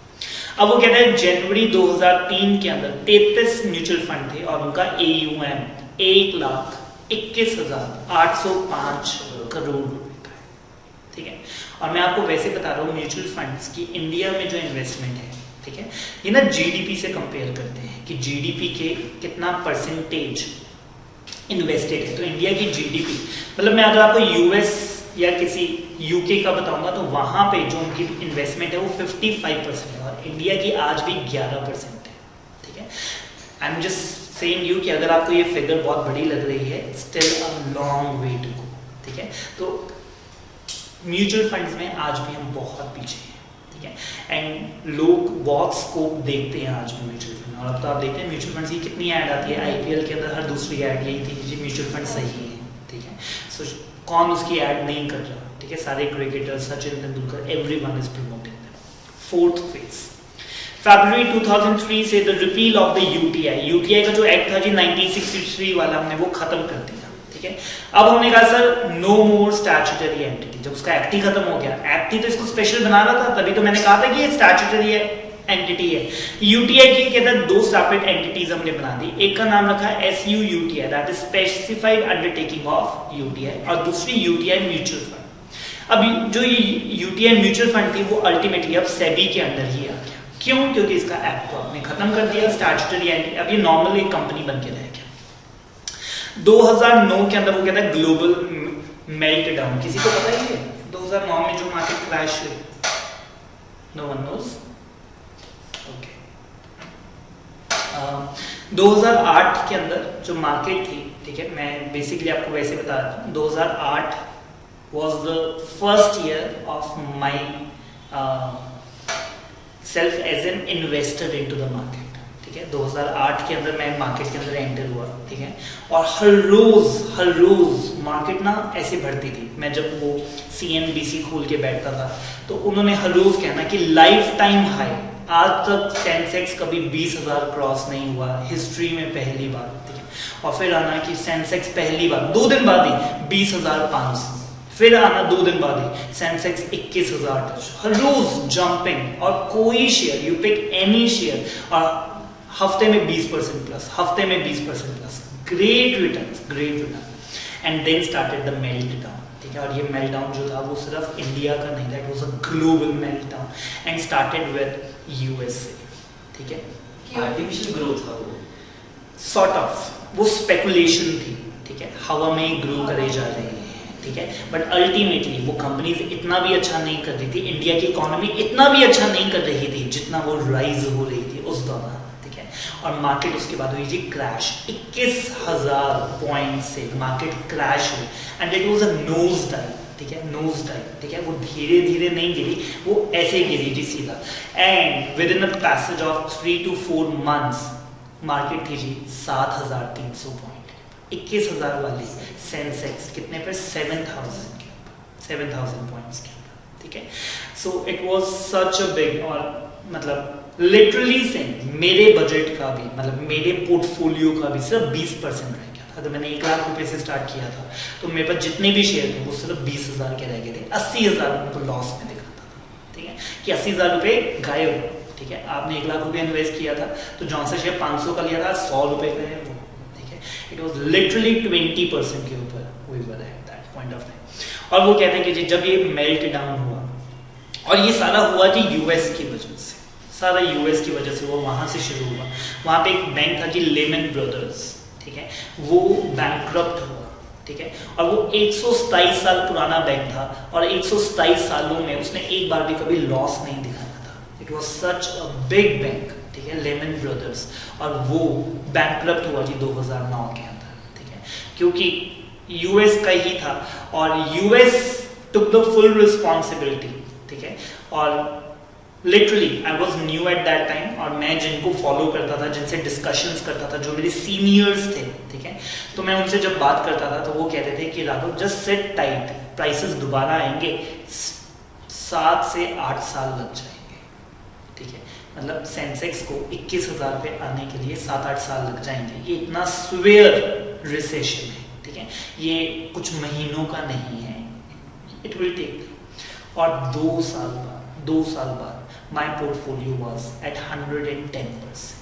अब वो कहते हैं जनवरी 2003 के अंदर 33 म्यूचुअल फंड थे और उनका AUM 1,21,805 करोड़, ठीक है। और मैं आपको वैसे बता रहा हूँ म्यूचुअल फंड्स की इंडिया में जो इन्वेस्टमेंट है, ठीक है, ये ना GDP से कंपेयर करते हैं कि GDP के कितना परसेंटेज इन्वेस्टेड है। तो इंडिया की GDP मतलब मैं अगर आपको US या किसी UK का बताऊंगा तो वहां पे जो उनकी इन्वेस्टमेंट है वो 55% है और इंडिया की आज भी 11% है, ठीक है। I am just saying you कि अगर आपको ये फिगर बहुत बड़ी लग रही है, still a long way to go, ठीक है। तो म्यूचुअल फंड्स में आज भी हम बहुत पीछे हैं, ठीक है। एंड लोग बहुत स्कोप देखते हैं आज भी म्यूचुअल फंड, और अब तो आप देखते हैं म्यूचुअल फंड्स की कितनी ऐड आती है, IPL के अंदर हर दूसरी ऐड यही थी कि म्यूचुअल फंड सही है, ठीक है। सो कौन उसकी ऐड नहीं कर रहा, ठीक है। सारे cricketer, Sachin Tendulkar, everyone is promoting them. Fourth phase फरवरी 2003 से the repeal of the UTI का जो एक्ट था जी 1963 वाला, हमने वो खत्म कर दिया, ठीक है। अब हमने कहा सर नो मोर स्टैट्यूटरी एंटिटी, जब उसका एक्ट ही खत्म हो गया, एक्ट ही तो इसको स्पेशल बना रहा था, तभी तो मैंने कहा था कि ये स्टैट्यूटरी एंटिटी है। UTI की के अंदर 2 सेपरेट एंटिटीज हमने बना दी, एक का नाम रखा SUUTI that is specified undertaking of UTI और दूसरी UTI म्यूचुअल फंड। अब जो UTI म्यूचुअल फंड थी वो अल्टीमेटली अब सेबी के अंडर ही आ गया। क्यों? क्योंकि इसका एक्ट को आपने खत्म कर दिया, स्टैट्यूटरी एंटिटी, अब ये नॉर्मल एक कंपनी बन के रह गया। 2009 के अंदर वो कहता है ग्लोबल मेल्ट डाउन, किसी को पता है ये 2009 में जो मार्केट क्रैश हुई? No one knows, okay. 2008 के अंदर जो मार्केट थी, ठीक है, मैं बेसिकली आपको वैसे बता रहा हूँ, 2008 was the first year of my self as an investor into the market, ठीक है, 2008 के अंदर मैं मार्केट के अंदर एंटर हुआ, ठीक है, और हर रोज मार्केट ना ऐसे बढ़ती थी। मैं जब वो CNBC खोल के बैठता था तो उन्होंने हर रोज कहना कि लाइफ टाइम हाई, आज तक सेंसेक्स कभी 20,000 क्रॉस नहीं हुआ, हिस्ट्री में पहली बार, ठीक है। और फिर आना कि सेंसेक्स पहली बार 2 दिन बाद ही 20,500, फिर आना 2 दिन बाद ही सेंसेक्स 21,000 टच, हर रोज जंपिंग। और कोई share, you pick any share, और हफ्ते में 20% प्लस, हफ्ते में 20% plus, great return. And then started the meltdown, ठीक है। और ये मेल्ट डाउन जो था वो सिर्फ इंडिया का नहीं था, it was a global melt down and started with USA, ठीक है। आर्टिफिशियल ग्रोथ था वो, सॉर्ट ऑफ, वो स्पेकुलेशन थी, ठीक है, हवा में ही ग्रो करे जा रहे हैं, ठीक है। बट अल्टीमेटली वो कंपनीज इतना भी अच्छा नहीं कर रही थी, इंडिया की इकोनॉमी इतना भी अच्छा नहीं कर रही थी जितना वो राइज हो रही थी उस दौरान, ठीक है। और मार्केट उसके बाद हुई जी क्रैश, 21,000 पॉइंट से मार्केट क्रैश हुई and it was a nose dive, ठीक है, नोज डाइव, ठीक है। वो धीरे धीरे नहीं गिरी, वो ऐसे गिरी जी सीधा, and with in a passage of 3 to 4 months market थी जी 7,300 पॉइंट, 21,000 वाली सेंसेक्स कितने पर 7,000 पॉइंट्स के ऊपर, ठीक है। So it was such a big, और मतलब लिटरली से मेरे बजट का भी, मतलब मेरे पोर्टफोलियो का भी सिर्फ 20% रह गया था। तो मैंने 1 लाख रुपए से स्टार्ट किया था, तो मेरे पास जितने भी शेयर थे वो सिर्फ 20,000 के रह गए थे, 80,000 उनको लॉस में दिखाता था, ठीक है, कि 80,000 रुपए गायब, ठीक है। आपने 1 लाख रुपए इन्वेस्ट किया था तो जौन सा शेयर 500 का लिया था 100 रुपए का है वो, ठीक है। इट वाज लिटरली 20% के ऊपर we were at that point of time. और वो कहते हैं कि जी जब ये मेल्ट डाउन हुआ, और ये सारा हुआ जी यूएस की वजह से, सारा यूएस की वजह से वो वहां से शुरू हुआ। वहां पे एक बैंक था जी लेमन ब्रदर्स, ठीक है, वो बैंकक्रप्ट हुआ, ठीक है। और वो 127 साल पुराना बैंक था, और 127 सालों में उसने एक बार भी कभी लॉस नहीं दिखाया था। It was such a big bank, ठीक है, लेमन ब्रदर्स, और वो बैंकक्रप्ट हुआ जी 2009 के अंदर, ठीक है, क्योंकि यूएस का ही था, और US took the full responsibility, ठीक है। और literally I was new at that time, और मैं जिनको फॉलो करता था, जिनसे डिस्कशंस करता था, जो मेरे सीनियर्स थे, ठीक है, तो मैं उनसे जब बात करता था तो वो कहते थे कि Raghav just sit tight, prices दोबारा आएंगे, 7 से 8 साल लग जाएंगे, ठीक है। मतलब सेंसेक्स को 21,000 पे आने के लिए 7-8 साल लग जाएंगे। ये इतना स्वेयर रिसेशन है, ठीक है, ये कुछ महीनों का नहीं है, इट विल टेक। और 2 साल बाद my portfolio was at 110%,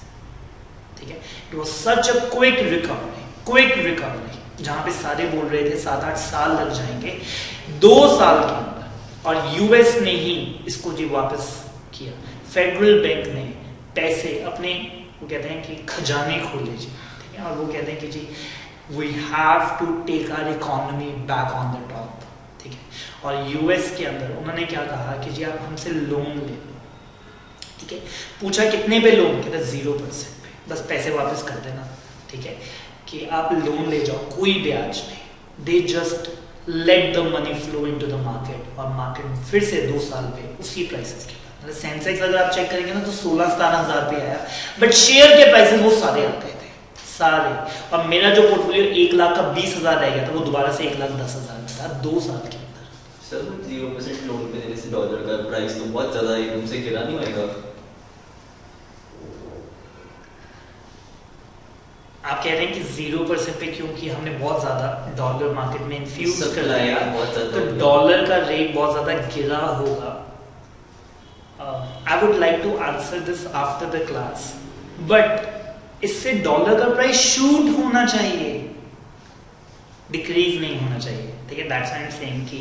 ठीक है। It was such a quick recovery, जहां पे सारे बोल रहे थे 7-8 साल लग जाएंगे, 2 साल के अंदर, और यूएस ने ही इसको जी वापस किया। फेडरल बैंक ने पैसे अपने, वो कहते हैं कि खजाने खोले जी, ठीक है, और वो कहते हैं कि जी we have to take our economy back on the top, ठीक है। और यूएस के अंदर उन्होंने क्या कहा कि जी आप हमसे लोन ले लो, ठीक है। पूछा कितने पे लोन, कहता 0% पे, बस पैसे वापस कर देना, ठीक है, कि आप लोन ले जाओ, कोई ब्याज नहीं। They just let the money flow into the market, और मार्केट फिर से 2 साल पे उसी प्राइसेस के, मतलब सेंसेक्स अगर आप चेक करेंगे ना तो 16-17 हजार पे आया, बट शेयर के प्राइसेस वो सारे आते थे, सारे। और मेरा जो पोर्टफोलियो 1 लाख का 20,000 रह गया था, वो दोबारा से 1,10,000 था 2 साल के अंदर। सर 0% लोन पे देने से डॉलर का प्राइस तो बहुत ज्यादा एकदम से गिरा नहीं होएगा? आप कह रहे हैं कि 0% पे, क्योंकि हमने बहुत ज्यादा डॉलर मार्केट में इन्फ्यूज कर दिया, तो डॉलर का रेट बहुत ज्यादा गिरा होगा। I would like to answer this after the class, but इससे डॉलर का प्राइस शूट होना चाहिए, डिक्रीज नहीं होना चाहिए, ठीक है। That's why I am saying कि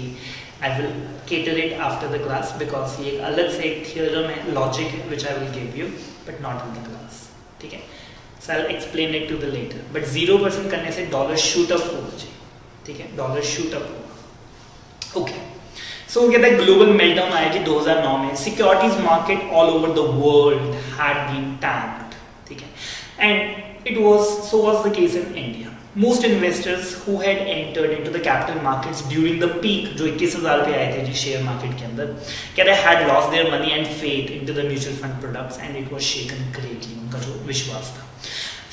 I will cater it after the class, because ये एक अलग से एक थियरम है, लॉजिक है, which I will give you, but not in the class, ठीक है। So I'll explain it to the later. But 0% करने से डॉलर शूट अप होगा जी, ठीक है, डॉलर शूट अप होगा। ओके, सो वो कहता है ग्लोबल मेल्टडाउन आया जी 2009 में। Securities market all over the world had been tanked, ठीक है, and it was so was the case in India, Most investors who had entered into the capital markets during the peak, जो 21,000 पे आए थे जी share market के अंदर, कहते हैं had lost their money and faith into the mutual fund products and it was shaken greatly, उनका जो विश्वास था।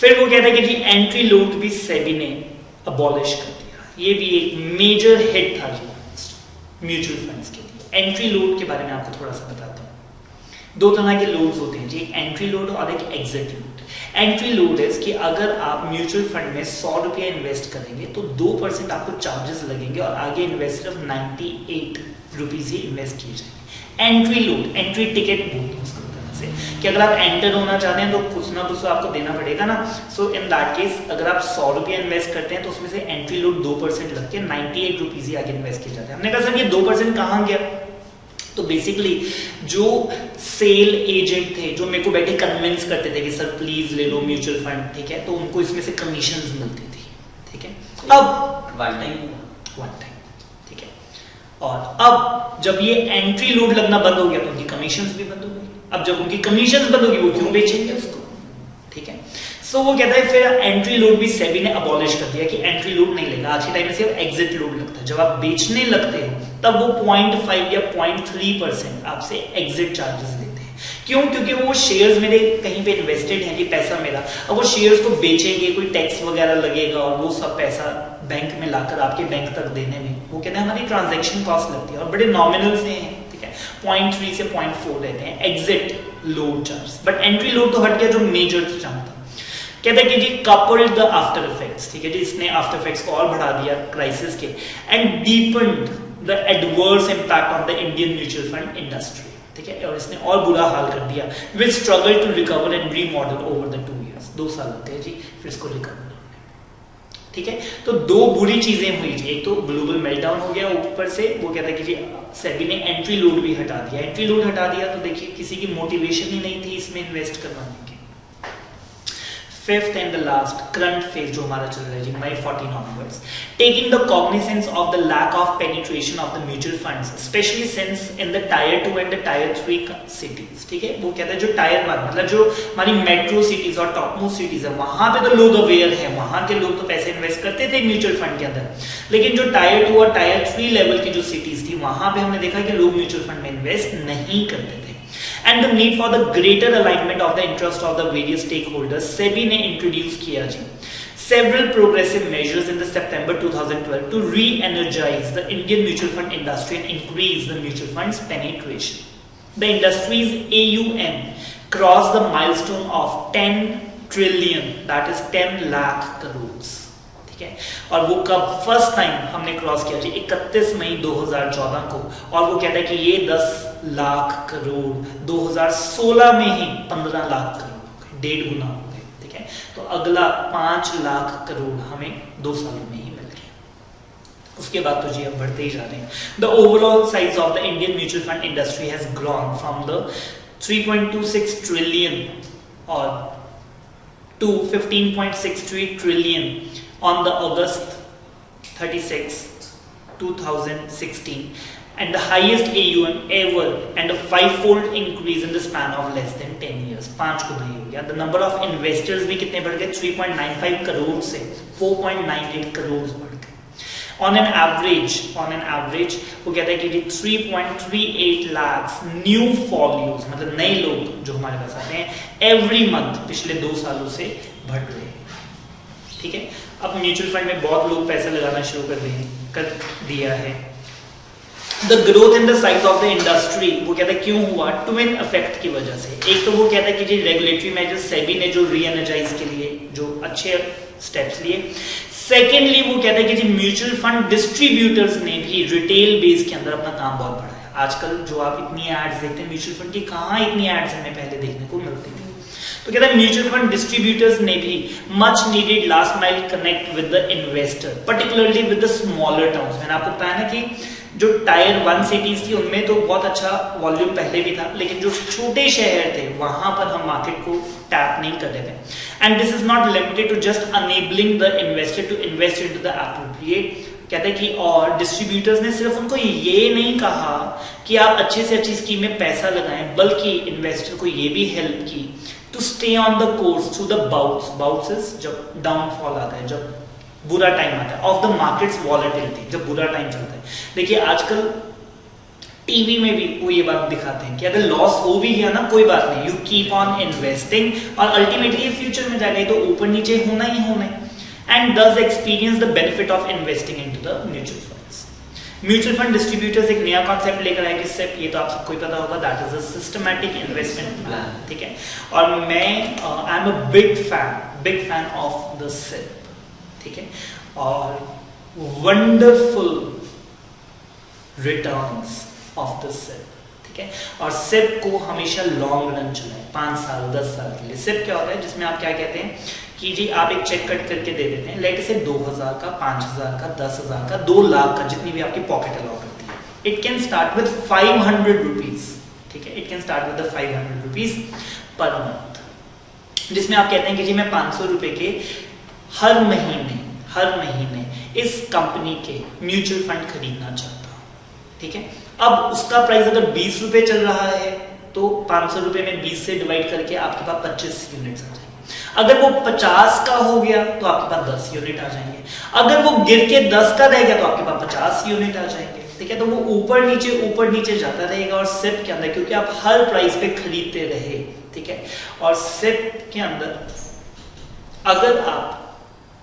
फिर वो कहता है कि जी एंट्री लोड भी सेबी ने अबॉलिश कर दिया। ये भी एक मेजर हिट था जी म्यूचुअल फंड्स के लिए। एंट्री लोड के बारे में आपको थोड़ा सा बताता हूँ। दो तरह के लोड्स होते हैं जी, एक एंट्री लोड और एक एग्जिट लोड। एंट्री लोड है कि अगर आप म्यूचुअल फंड में 100 रुपया इन्वेस्ट करेंगे तो 2% आपको चार्जेस लगेंगे और आगे इन्वेस्ट सिर्फ 98 रुपीज ही इन्वेस्ट किए जाएंगे। एंट्री लोड, एंट्री टिकट बोलते हैं उसको तरह से कि अगर आप एंटर होना चाहते हैं तो कुछ ना कुछ तो आपको देना पड़ेगा ना। सो इन दैट केस अगर आप 100 रुपया इन्वेस्ट करते हैं तो उसमें से एंट्री लोड 2% लग के 98 रुपीज ही आगे इन्वेस्ट किए जाते हैं। हमने कहा सर ये 2% कहाँ गया? तो बेसिकली जो सेल एजेंट थे जो मेरे को बैठे कन्विंस करते थे कि सर प्लीज ले लो म्यूचुअल फंड, ठीक है, तो उनको इसमें से कमीशंस मिलती थी, ठीक है। अब वन टाइम, ठीक है। और अब जब ये एंट्री लोड लगना बंद हो गया तो उनकी कमीशंस भी बंद हो गई। अब जब उनकी कमीशंस बंद होगी वो क्यों बेचेंगे उसको, ठीक है। सो वो कहता है फिर एंट्री लोड भी सेबी ने अबॉलिश कर दिया कि एंट्री लोड नहीं लेगा। आज के टाइम में सिर्फ एग्जिट लोड लगता है। जब आप बेचने लगते हो तब वो 0.5 या 0.3% आपसे एग्जिट चार्जेस लेते हैं। क्यों? क्योंकि वो शेयर्स मेरे कहीं पे इन्वेस्टेड हैं कि पैसा मेरा, अब वो शेयर्स को बेचेंगे, कोई टैक्स वगैरह लगेगा और वो सब पैसा बैंक में लाकर आपके बैंक तक देने में वो कहते हैं हमारी ट्रांजेक्शन कॉस्ट लगती है और बड़े नॉमिनल से हैं, ठीक है, 0.3 से 0.4 रहते हैं exit load charge. But entry load तो हट गया जो मेजर चार्ज था। कहते हैं कि जी कपल्ड द आफ्टर इफेक्ट्स, ठीक है जी, इसने आफ्टर इफेक्ट्स को और बढ़ा दिया क्राइसिस के and deepened the adverse impact on the Indian mutual fund industry, ठीक है, और इसने और बुरा हाल कर दिया which struggle to recover and remodel over the 2 years, 2 साल होते हैं जी फिर इसको रिकवर, ठीक है। तो दो बुरी चीजें हुई जी, एक तो ग्लोबल मेल्टडाउन हो गया, ऊपर से वो कहता है कि जी सेबी ने एंट्री लोड भी हटा दिया। एंट्री लोड हटा दिया तो देखिए किसी की मोटिवेशन ही नहीं थी इसमें इन्वेस्ट करवाने की। Fifth and the last current phase जो हमारा चल रहा है जी May 14 onwards, taking the cognizance of the lack of penetration of the mutual funds, especially since in the tier 2 and the tier 3 cities, ठीक है। वो कहता है जो टायर 1 मतलब जो हमारी मेट्रो सिटीज और टॉप मोस्ट सिटीज है वहां पे तो लोग अवेयर है, वहां के लोग तो पैसे इन्वेस्ट करते थे म्यूचुअल फंड के अंदर, लेकिन जो टायर 2 और टायर 3 लेवल की जो सिटीज थी वहां पे हमने देखा कि लोग म्यूचुअल फंड में इन्वेस्ट नहीं करते थे। And the need for the greater alignment of the interest of the various stakeholders, SEBI ने introduce किया जी several progressive measures in the September 2012 to re-energize the Indian mutual fund industry and increase the mutual funds penetration. The industry's AUM crossed the milestone of 10 trillion, that is 10 lakh crores. और वो कब first time हमने cross किया जी 31 मई 2014 को, और वो कहता है कि ये 10 लाख करोड़ 2016 में ही 15 लाख करोड़ हो गए, 1.5 गुना हो गए, ठीक है। तो अगला 5 लाख करोड़ हमें 2 सालों में ही मिल गया। उसके बाद तो जी हम बढ़ते ही जा रहे हैं। The overall size of the Indian mutual fund industry has grown from the 3.26 trillion और to 15.63 trillion on the August 36, 2016, and the highest AUM ever, and a 5-fold increase in the span of less than 10 years. 5 गुना ही हो गया। The number of investors भी कितने बढ़ गए? 3.95 करोड़ से 4.98 करोड़ बढ़ गए। On an average, वो कहता है कि 3.38 lakhs new folios, मतलब नए लोग जो हमारे पास आते हैं every month पिछले 2 सालों से बढ़ रहे हैं, ठीक है। अब म्यूचुअल फंड में बहुत लोग पैसा लगाना शुरू कर दिया है। The growth in the size of the industry, वो कहता है क्यों हुआ? ट्विन इफेक्ट की वजह से। एक तो वो कहता है कि जी रेगुलेटरी मेजर्स सेबी ने जो रीएनर्जाइज के लिए जो अच्छे स्टेप्स लिए। सेकेंडली वो कहता है कि जी म्यूचुअल फंड डिस्ट्रीब्यूटर्स ने भी रिटेल बेस के अंदर अपना काम बहुत बढ़ाया। आजकल जो आप इतनी एड्स देखते हैं म्यूचुअल फंड की, कहाँ इतनी एड्स हमें पहले देखने को मिलती थी। तो कहता है म्यूचुअल फंड डिस्ट्रीब्यूटर्स ने भी much needed last mile connect with the investor, particularly with the smaller towns. मैंने आपको बताया ना कि जो टायर 1 सिटीज थी उनमें तो बहुत अच्छा वॉल्यूम पहले भी था, लेकिन जो छोटे शहर थे वहां पर हम मार्केट को टैप नहीं कर रहे थे। And this is not limited to just enabling the investor to invest into the appropriate, कहते हैं कि और डिस्ट्रीब्यूटर्स ने सिर्फ उनको ये नहीं कहा कि आप अच्छे से अच्छी स्कीम में पैसा लगाएं, बल्कि इन्वेस्टर को ये भी हेल्प की to stay on the course through the bouts. Bouts is जब डाउनफॉल आता है, जब बुरा टाइम आता है, ऑफ द मार्केट्स वॉलेटिलिटी, जब बुरा टाइम चलता है। देखिए आजकल टीवी में भी वो ये बात दिखाते हैं कि अगर लॉस हो भी गया ना कोई बात नहीं, यू कीप ऑन इन्वेस्टिंग और अल्टीमेटली फ्यूचर में जाएगा तो ऊपर नीचे होना ही होना है। एंड दस experience the benefit of investing into the mutual funds. Mutual fund distributors एक नया कॉन्सेप्ट लेकर आए, किससे, ये तो आप सबको ही पता होगा, that is a systematic investment plan, ठीक है। और मैं I am a big fan of the SIP, ठीक है, और wonderful returns of the SIP, ठीक है। और सिप को हमेशा लॉन्ग रन चलाएं, 5 साल 10 साल के लिए। सिप क्या होता है, जिसमें आप क्या कहते हैं कि जी आप एक चेक कट करके दे देते हैं, लेट से 2000 का, 5000 का, 10,000 का, 2 लाख का, जितनी भी आपकी पॉकेट अलाउ करती है। It can start with 500 rupees, ठीक है, it can start with 500 rupees per month, जिसमें आप कहते हैं कि जी मैं 500 रुपए के हर महीने इस कंपनी के म्यूचुअल फंड खरीदना चाहता हूं, ठीक है। अब उसका प्राइस अगर 20 रुपए चल रहा है तो 500 रुपए में 20 से डिवाइड करके आपके पास 25 यूनिट्स आ जाएंगे। अगर वो 50 का हो गया तो आपके पास 10 यूनिट आ जाएंगे। अगर वो गिर के 10 का रह गया तो आपके पास 50 यूनिट आ जाएंगे, ठीक है। तो वो ऊपर नीचे जाता रहेगा। और सिप के अंदर, क्योंकि आप हर प्राइस पे खरीदते रहे, ठीक है, और सिप के अंदर अगर आप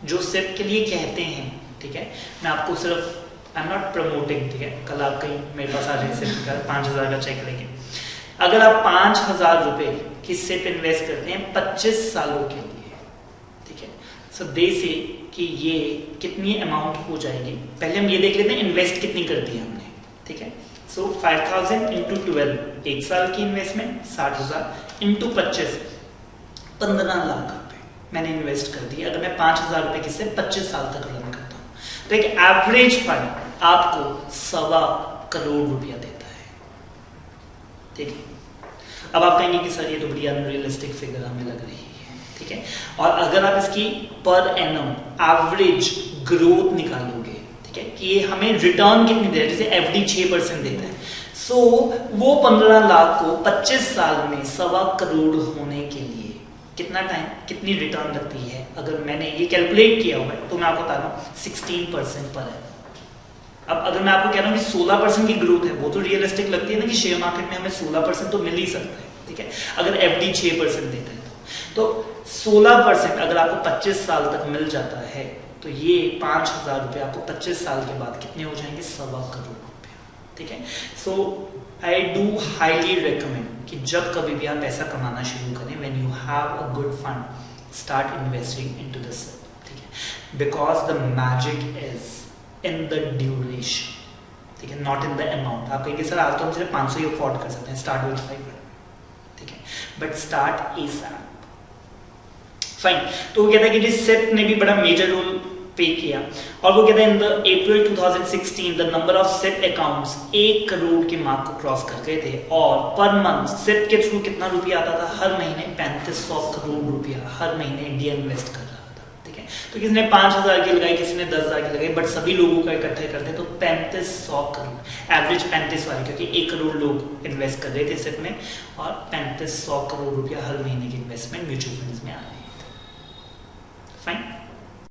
जो सिप के लिए कहते हैं, ठीक है, मैं आपको सिर्फ, आई एम नॉट प्रमोटिंग, ठीक है, कल आप कहीं मेरे पास आ जाए सिप का 5000 का चेक लेके, अगर आप 5000 रुपए की सिप इन्वेस्ट करते हैं 25 सालों के लिए, ठीक है, सो दे से कि ये कितनी अमाउंट हो जाएगी। पहले हम ये देख लेते हैं इन्वेस्ट कितनी कर दी हमने, ठीक है। सो 5000 इंटू 12, 1 साल की इन्वेस्टमेंट, 60,000 इंटू 25, 15 लाख रुपए मैंने इन्वेस्ट कर दी। अगर मैं 5000 रुपए की सिप 25 साल तक रन करता हूँ तो एक एवरेज फंड आपको 1.25 करोड़ रुपया देता है, ठीक है। अब आप कहेंगे कि सर ये तो बड़ी अनरियलिस्टिक फिगर हमें लग रही है, ठीक है। और अगर आप इसकी पर एनम एवरेज ग्रोथ निकालोगे, ठीक है, कि ये हमें रिटर्न कितनी दे रहा है, जैसे एफडी 6% देता है, सो वो 15 लाख को 25 साल में 1.25 करोड़ होने के लिए कितना टाइम, कितनी रिटर्न लगती है। अगर मैंने ये कैलकुलेट किया हुआ है तो मैं आपको बता रहा हूँ 16% पर है। अब अगर मैं आपको कह रहा हूँ कि 16% की ग्रोथ है, वो तो रियलिस्टिक लगती है ना कि शेयर मार्केट में हमें 16% तो मिल ही सकता है, ठीक है। अगर एफडी 6% देता है तो 16% अगर आपको 25 साल तक मिल जाता है तो ये 5000 रुपये आपको 25 साल के बाद कितने हो जाएंगे, 1.25 करोड़ रुपये, ठीक है। सो आई डू हाईली रिकमेंड कि जब कभी भी आप पैसा कमाना शुरू करें, when you have a good fund, start investing into this, ठीक है, because the magic is in the duration, ठीक है, नॉट इन द अमाउंट। आप कहेंगे सर आज तो हम सिर्फ 500 ही अफोर्ड कर सकते हैं, स्टार्ट विद 500, ठीक है, बट स्टार्ट एसएप, फाइन। तो वो कहता है कि जिस सिप ने भी बड़ा मेजर रोल पे किया, और वो कहता है in the April 2016 the number of SIP accounts 1 crore के मार्क को क्रॉस कर गए थे, और पर मंथ सिप के थ्रू कितना रुपया आता था, हर महीने 3500 करोड़ रुपया हर महीने इंडिया इन्वेस्ट कर रहा था, ठीक है। तो किसी ने 5000 की लगाई, किसी ने 10,000 की लगाई, बट सभी लोगों का इकट्ठे करते तो 3500 करोड़, एवरेज 35 वाली, क्योंकि 1 करोड़ लोग इन्वेस्ट कर रहे थे सिप में, और 3500 करोड़ रुपया हर महीने की इन्वेस्टमेंट म्यूचुअल फंड्स में आ रही है, फाइन।